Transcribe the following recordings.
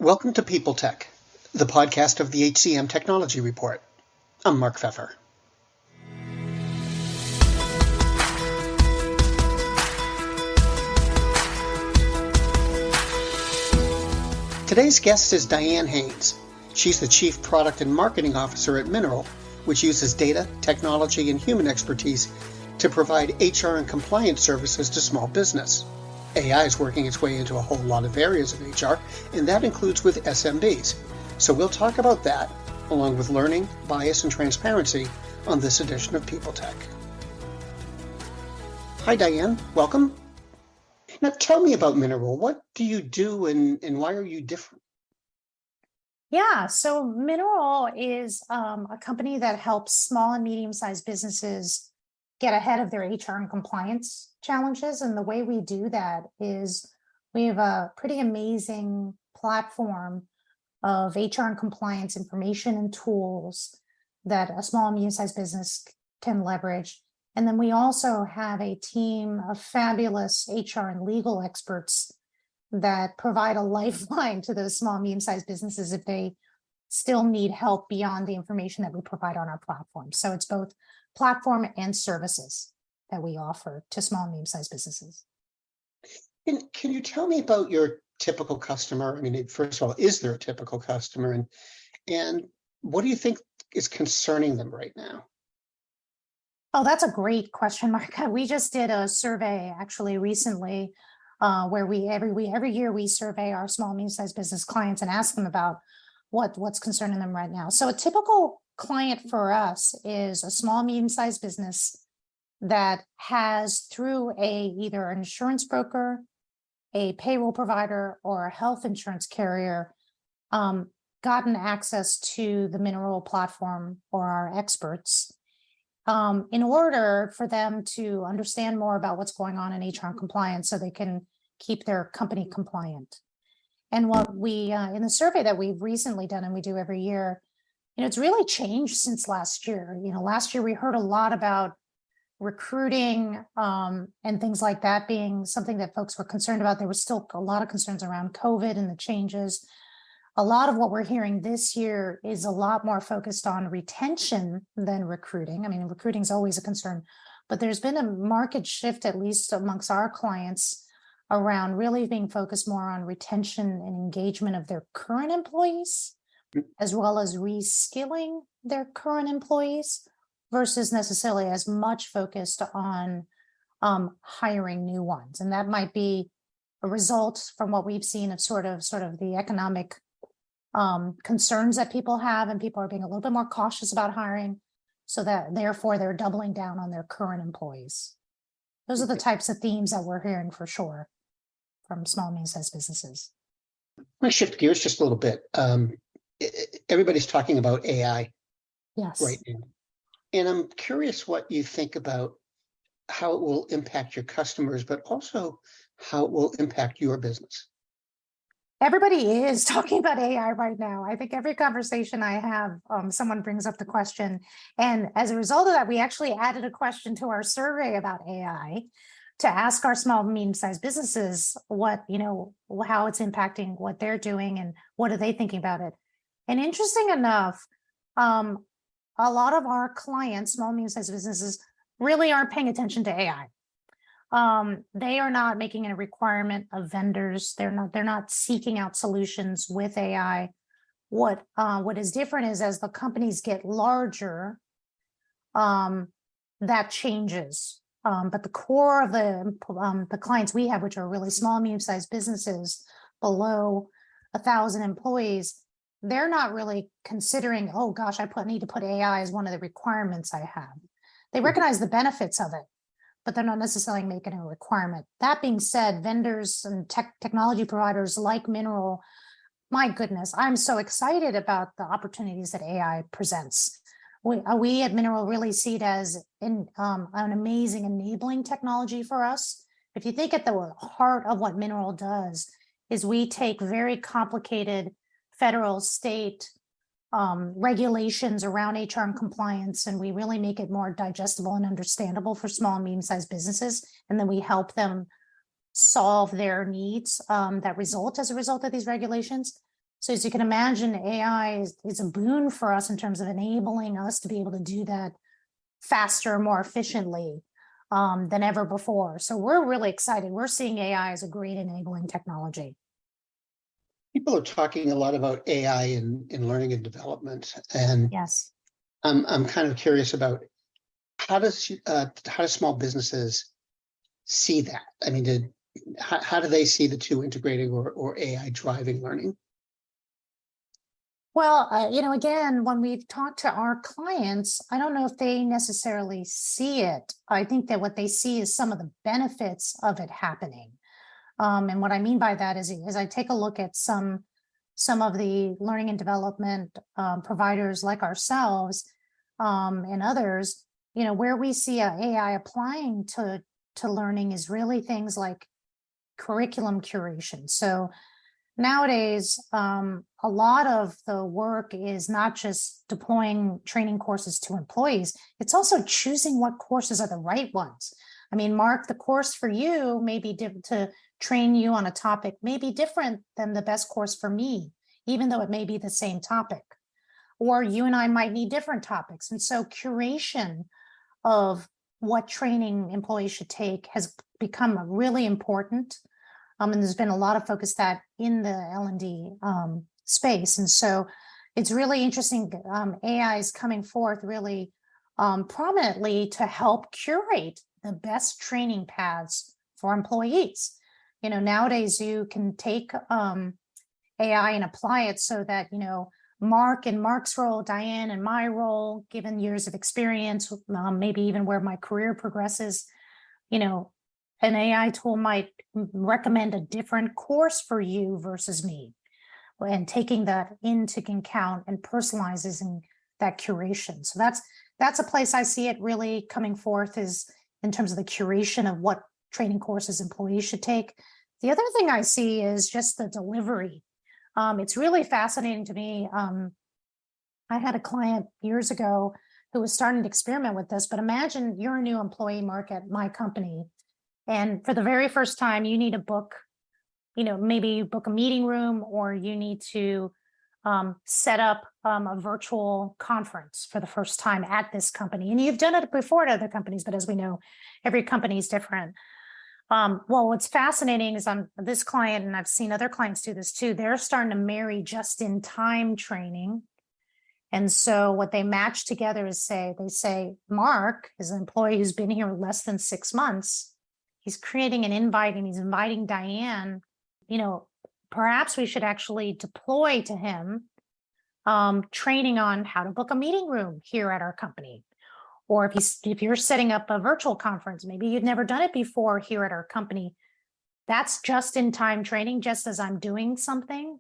Welcome to People Tech, the podcast of the HCM Technology Report. I'm Mark Pfeffer. Today's guest is Diane Haines. She's the Chief Product and Marketing Officer at Mineral, which uses data, technology, and human expertise to provide HR and compliance services to small business. AI is working its way into a whole lot of areas of HR, and that includes with SMBs. So we'll talk about that, along with learning, bias, and transparency on this edition of People Tech. Hi, Diane. Welcome. Now, tell me about Mineral. What do you do, and why are you different? Yeah, so Mineral is a company that helps small and medium-sized businesses get ahead of their HR and compliance challenges. And the way we do that is we have a pretty amazing platform of HR and compliance information and tools that a small and medium-sized business can leverage. And then we also have a team of fabulous HR and legal experts that provide a lifeline to those small and medium-sized businesses if they still need help beyond the information that we provide on our platform. So it's both platform and services that we offer to small and medium-sized businesses. And can you tell me about your typical customer? I mean, first of all, is there a typical customer? And what do you think is concerning them right now? Oh, that's a great question, Mark. We just did a survey actually recently where every year we survey our small and medium-sized business clients and ask them about what's concerning them right now. So a typical client for us is a small, medium-sized business that has, through either an insurance broker, a payroll provider, or a health insurance carrier, gotten access to the Mineral platform or our experts in order for them to understand more about what's going on in HR and compliance so they can keep their company compliant. And what we, in the survey that we've recently done and we do every year, it's really changed since last year. Last year we heard a lot about recruiting and things like that being something that folks were concerned about. There was still a lot of concerns around COVID and the changes. A lot of what we're hearing this year is a lot more focused on retention than recruiting. I mean, recruiting is always a concern, but there's been a market shift, at least amongst our clients, around really being focused more on retention and engagement of their current employees, as well as reskilling their current employees versus necessarily as much focused on hiring new ones. And that might be a result from what we've seen of sort of the economic concerns that people have, and people are being a little bit more cautious about hiring, so that therefore they're doubling down on their current employees. Those are the types of themes that we're hearing for sure from small and medium-sized businesses. I'm going to shift gears just a little bit. Everybody's talking about AI right now. And I'm curious what you think about how it will impact your customers, but also how it will impact your business. Everybody is talking about AI right now. I think every conversation I have, someone brings up the question. And as a result of that, we actually added a question to our survey about AI to ask our small and medium-sized businesses how it's impacting what they're doing and what are they thinking about it. And interesting enough, a lot of our clients, small and medium-sized businesses, really aren't paying attention to AI. They are not making it a requirement of vendors. They're not seeking out solutions with AI. What is different is as the companies get larger, that changes. But the core of the clients we have, which are really small and medium-sized businesses below 1,000 employees, they're not really considering, oh gosh, need to put AI as one of the requirements I have. They recognize the benefits of it, but they're not necessarily making a requirement. That being said, vendors and technology providers like Mineral, my goodness, I'm so excited about the opportunities that AI presents. We at Mineral really see it as an amazing enabling technology for us. If you think at the heart of what Mineral does is we take very complicated federal, state regulations around HR and compliance, and we really make it more digestible and understandable for small and medium-sized businesses. And then we help them solve their needs that result as a result of these regulations. So as you can imagine, AI is a boon for us in terms of enabling us to be able to do that faster, more efficiently than ever before. So we're really excited. We're seeing AI as a great enabling technology. People are talking a lot about AI in learning and development, and Yes. I'm kind of curious about how does small businesses see that? I mean, how do they see the two integrating or AI driving learning? Well, again, when we talk to our clients, I don't know if they necessarily see it. I think that what they see is some of the benefits of it happening. And what I mean by that is I take a look at some of the learning and development providers like ourselves and others, where we see AI applying to learning is really things like curriculum curation. So nowadays, a lot of the work is not just deploying training courses to employees, it's also choosing what courses are the right ones. I mean, Mark, the course for you may be to train you on a topic may be different than the best course for me, even though it may be the same topic. Or you and I might need different topics. And so curation of what training employees should take has become really important. And there's been a lot of focus that in the L&D space. And so it's really interesting. AI is coming forth really prominently to help curate the best training paths for employees. Nowadays you can take AI and apply it so that, Mark and Mark's role, Diane and my role, given years of experience, maybe even where my career progresses, an AI tool might recommend a different course for you versus me, and taking that into account and personalizing that curation. So that's a place I see it really coming forth, is in terms of the curation of what training courses employees should take. The other thing I see is just the delivery. It's really fascinating to me. I had a client years ago who was starting to experiment with this, but imagine you're a new employee, Mark, at my company. And for the very first time, you need to book, maybe you book a meeting room, or you need to set up a virtual conference for the first time at this company. And you've done it before at other companies, but as we know, every company is different. Well, what's fascinating is on this client, and I've seen other clients do this too, they're starting to marry just-in-time training. And so what they match together is they say, Mark is an employee who's been here less than 6 months. He's creating an invite and he's inviting Diane. Perhaps we should actually deploy to him training on how to book a meeting room here at our company. Or if you're setting up a virtual conference, maybe you've never done it before here at our company, that's just-in-time training, just as I'm doing something,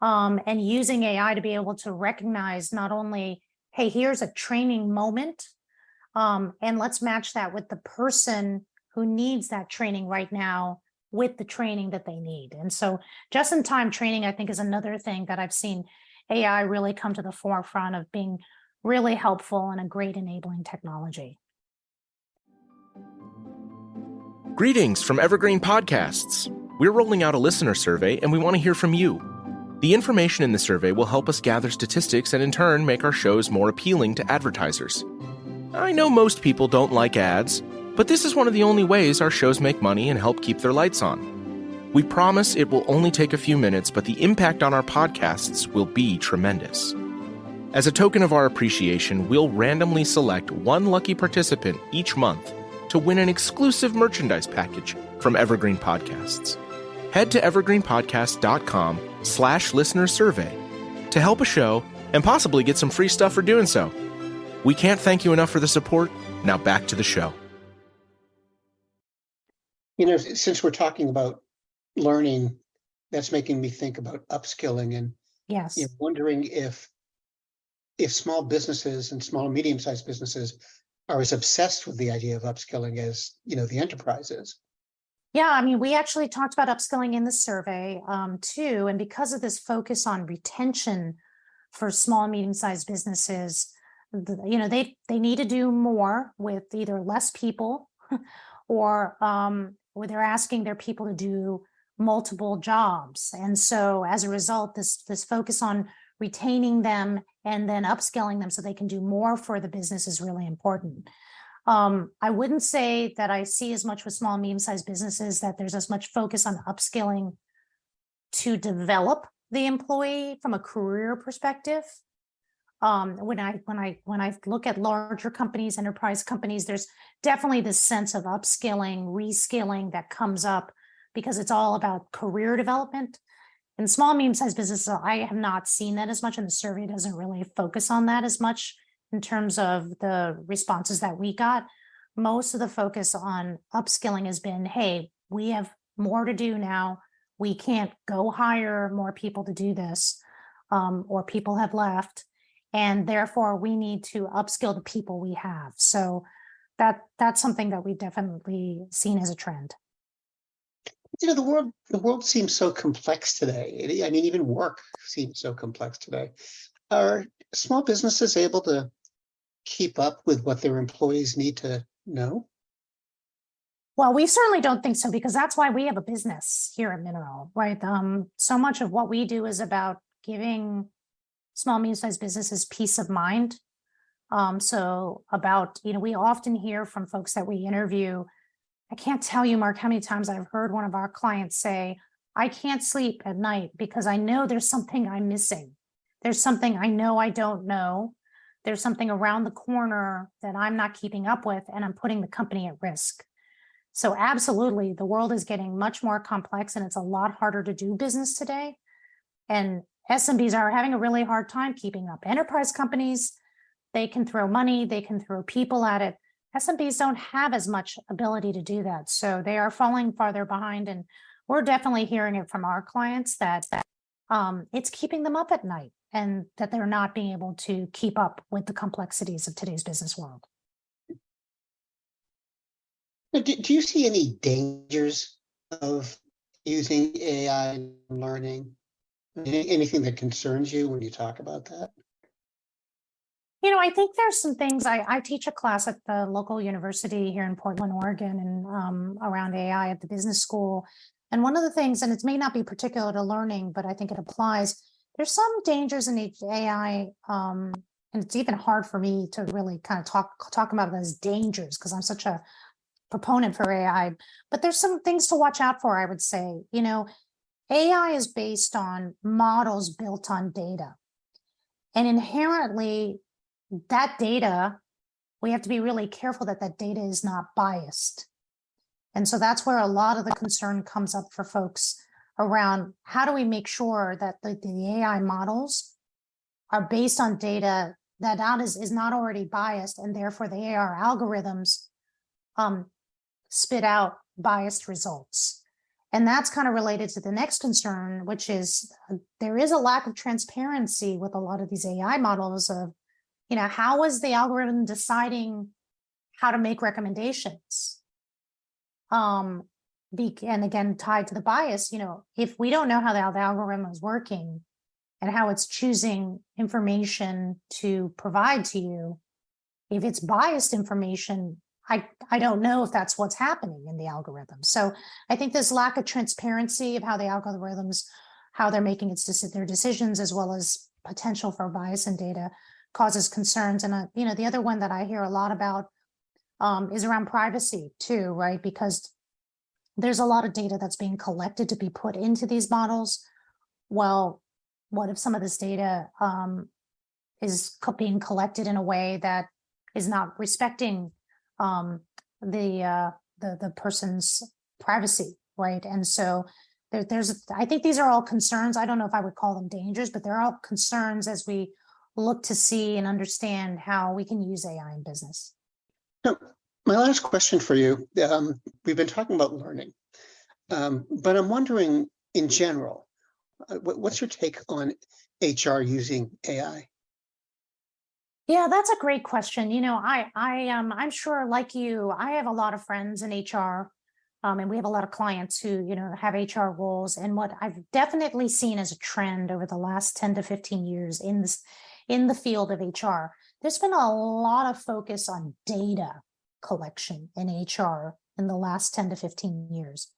and using AI to be able to recognize not only, hey, here's a training moment, and let's match that with the person who needs that training right now with the training that they need. And so just-in-time training, I think, is another thing that I've seen AI really come to the forefront of being really helpful and a great enabling technology. Greetings from Evergreen Podcasts. We're rolling out a listener survey, and we want to hear from you. The information in the survey will help us gather statistics and in turn make our shows more appealing to advertisers. I know most people don't like ads, but this is one of the only ways our shows make money and help keep their lights on. We promise it will only take a few minutes, but the impact on our podcasts will be tremendous. As a token of our appreciation, we'll randomly select one lucky participant each month to win an exclusive merchandise package from Evergreen Podcasts. Head to evergreenpodcast.com/listener survey to help a show and possibly get some free stuff for doing so. We can't thank you enough for the support. Now back to the show. Since we're talking about learning, that's making me think about upskilling and Yes. wondering if small businesses and small and medium-sized businesses are as obsessed with the idea of upskilling as, the enterprise is. Yeah, I mean, we actually talked about upskilling in the survey too. And because of this focus on retention for small and medium-sized businesses, they need to do more with either less people or they're asking their people to do multiple jobs. And so as a result, this focus on retaining them and then upskilling them so they can do more for the business is really important. I wouldn't say that I see as much with small and medium-sized businesses that there's as much focus on upskilling to develop the employee from a career perspective. When I look at larger companies, enterprise companies, there's definitely this sense of upskilling, reskilling that comes up because it's all about career development. In small and medium-sized businesses, I have not seen that as much, and the survey doesn't really focus on that as much in terms of the responses that we got. Most of the focus on upskilling has been, hey, we have more to do now. We can't go hire more people to do this, or people have left, and therefore we need to upskill the people we have. So that's something that we've definitely seen as a trend. You know, the world seems so complex today. I mean, even work seems so complex today. Are small businesses able to keep up with what their employees need to know? Well, we certainly don't think so, because that's why we have a business here at Mineral, right? So much of what we do is about giving small, medium-sized businesses peace of mind. So about, we often hear from folks that we interview. I can't tell you, Mark, how many times I've heard one of our clients say, I can't sleep at night because I know there's something I'm missing. There's something I know I don't know. There's something around the corner that I'm not keeping up with, and I'm putting the company at risk. So absolutely, the world is getting much more complex, and it's a lot harder to do business today. And SMBs are having a really hard time keeping up. Enterprise companies, they can throw money, they can throw people at it. SMBs don't have as much ability to do that. So they are falling farther behind. And we're definitely hearing it from our clients that it's keeping them up at night, and that they're not being able to keep up with the complexities of today's business world. Do you see any dangers of using AI in learning? Anything that concerns you when you talk about that? I think there's some things. I teach a class at the local university here in Portland, Oregon, and around AI at the business school. And one of the things, and it may not be particular to learning, but I think it applies, there's some dangers in AI, and it's even hard for me to really kind of talk about it as dangers because I'm such a proponent for AI. But there's some things to watch out for, I would say. AI is based on models built on data. And inherently, that data, we have to be really careful that that data is not biased. And so that's where a lot of the concern comes up for folks around how do we make sure that the AI models are based on data that is not already biased, and therefore the AI algorithms spit out biased results. And that's kind of related to the next concern, which is there is a lack of transparency with a lot of these AI models of, how is the algorithm deciding how to make recommendations? And again, tied to the bias, if we don't know how the algorithm is working and how it's choosing information to provide to you, if it's biased information, I don't know if that's what's happening in the algorithm. So I think this lack of transparency of how the algorithms, how they're making their decisions, as well as potential for bias in data, causes concerns. And the other one that I hear a lot about is around privacy too, right? Because there's a lot of data that's being collected to be put into these models. Well, what if some of this data is being collected in a way that is not respecting the person's privacy, right? And so I think these are all concerns. I don't know if I would call them dangers, but they're all concerns as we look to see and understand how we can use AI in business. So my last question for you, we've been talking about learning, but I'm wondering in general, what's your take on HR using AI? Yeah, that's a great question. I'm sure, like you, I have a lot of friends in HR, and we have a lot of clients who, have HR roles. And what I've definitely seen as a trend over the last 10 to 15 years in the field of HR, there's been a lot of focus on data collection in HR in the last 10 to 15 years.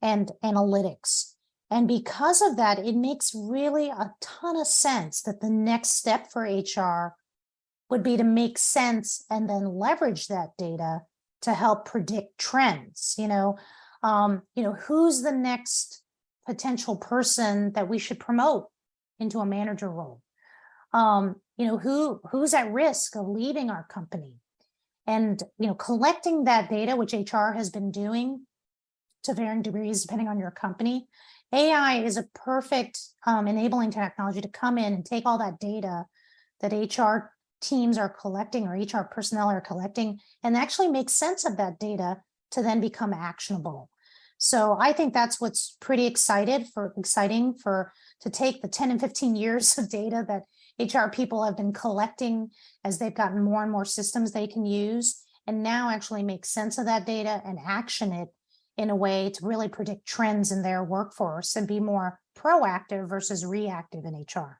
and analytics. And because of that, it makes really a ton of sense that the next step for HR would be to make sense and then leverage that data to help predict trends. Who's the next potential person that we should promote into a manager role? Who's at risk of leaving our company? And, collecting that data, which HR has been doing to varying degrees, depending on your company, AI is a perfect enabling technology to come in and take all that data that HR teams are collecting or HR personnel are collecting and actually make sense of that data to then become actionable. So I think that's what's pretty exciting to take the 10 and 15 years of data that HR people have been collecting as they've gotten more and more systems they can use, and now actually make sense of that data and action it in a way to really predict trends in their workforce and be more proactive versus reactive in HR.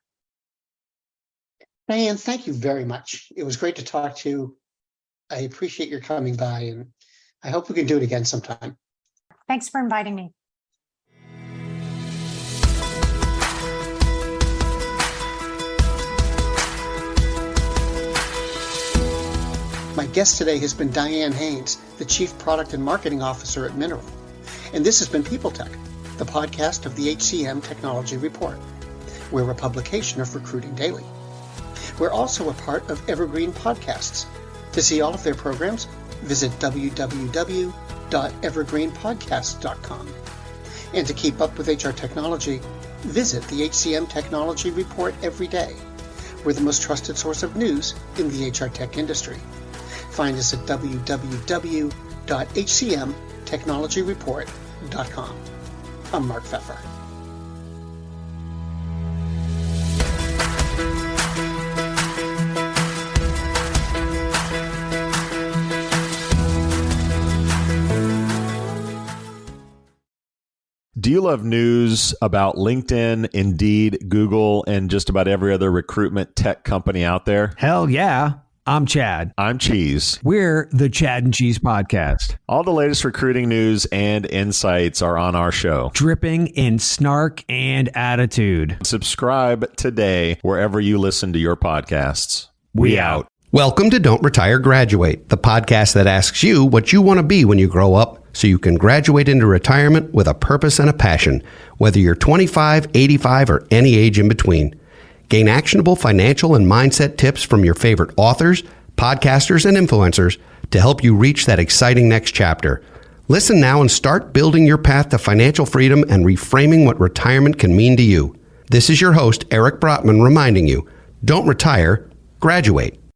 Diane, thank you very much. It was great to talk to you. I appreciate your coming by, and I hope we can do it again sometime. Thanks for inviting me. My guest today has been Diane Haines, the Chief Product and Marketing Officer at Mineral. And this has been People Tech, the podcast of the HCM Technology Report. We're a publication of Recruiting Daily. We're also a part of Evergreen Podcasts. To see all of their programs, visit www.evergreenpodcast.com. And to keep up with HR technology, visit the HCM Technology Report every day. We're the most trusted source of news in the HR tech industry. Find us at www.hcmtechnologyreport.com. I'm Mark Pfeffer. Do you love news about LinkedIn, Indeed, Google, and just about every other recruitment tech company out there? Hell yeah. I'm Chad. I'm Cheese. We're the Chad and Cheese Podcast. All the latest recruiting news and insights are on our show. Dripping in snark and attitude. Subscribe today wherever you listen to your podcasts. We out. Welcome to Don't Retire, Graduate, the podcast that asks you what you want to be when you grow up so you can graduate into retirement with a purpose and a passion, whether you're 25, 85, or any age in between. Gain actionable financial and mindset tips from your favorite authors, podcasters, and influencers to help you reach that exciting next chapter. Listen now and start building your path to financial freedom and reframing what retirement can mean to you. This is your host, Eric Brotman, reminding you, don't retire, graduate.